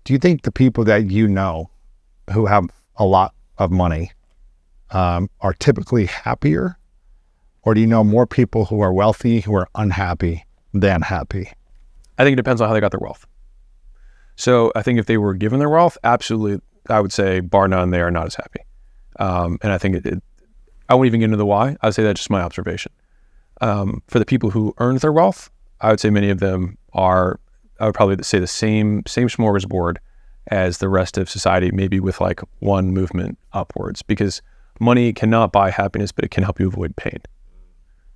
Do you think the people that you know who have a lot of money are typically happier? Or do you know more people who are wealthy who are unhappy than happy? I think it depends on how they got their wealth. So I think if they were given their wealth, absolutely, I would say bar none, they are not as happy. And I think I won't even get into the why. I would say that's just my observation. For the people who earned their wealth, I would say many of them are, I would probably say the same smorgasbord as the rest of society, maybe with like one movement upwards, because money cannot buy happiness, but it can help you avoid pain.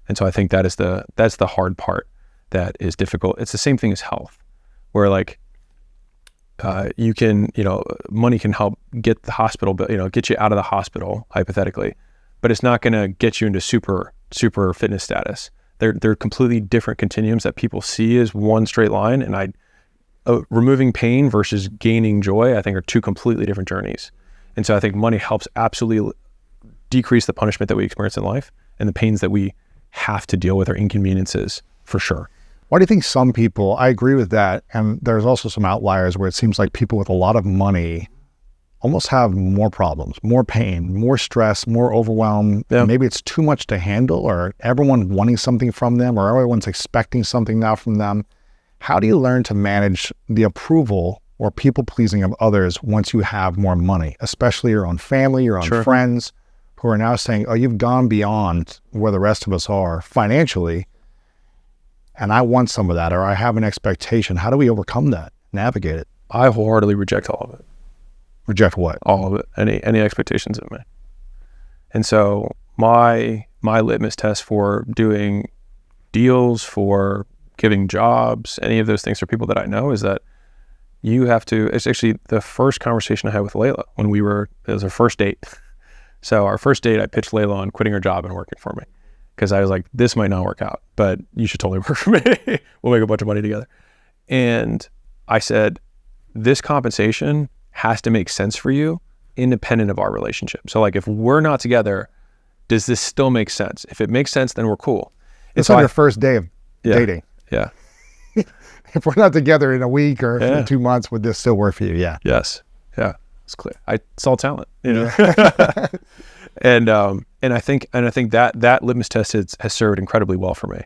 And so I think that's the hard part that is difficult. It's the same thing as health, where like you can, money can help get the hospital, get you out of the hospital hypothetically, but it's not going to get you into super fitness status. They're completely different continuums that people see as one straight line. And removing pain versus gaining joy, I think are two completely different journeys. And so I think money helps absolutely decrease the punishment that we experience in life and the pains that we have to deal with, or inconveniences, for sure. Why do you think some people, I agree with that, and there's also some outliers where it seems like people with a lot of money almost have more problems, more pain, more stress, more overwhelm. Yeah. Maybe it's too much to handle, or everyone wanting something from them, or everyone's expecting something now from them. How do you learn to manage the approval or people pleasing of others once you have more money, especially your own family, your own Sure. friends who are now saying, oh, you've gone beyond where the rest of us are financially, and I want some of that, or I have an expectation. How do we overcome that, navigate it? I wholeheartedly reject all of it. Reject what? All of it, any expectations of me. And so my litmus test for doing deals, for giving jobs, any of those things for people that I know, is that you have to, it's actually the first conversation I had with Layla it was our first date. So our first date, I pitched Layla on quitting her job and working for me, because I was like, this might not work out, but you should totally work for me. We'll make a bunch of money together. And I said, this compensation has to make sense for you independent of our relationship. So like, if we're not together, does this still make sense? If it makes sense, then we're cool. It's on your first day of dating. Yeah. If we're not together in a week or in 2 months, would this still work for you? Yeah. Yes. Yeah. It's clear. I saw talent, And I think that litmus test has served incredibly well for me.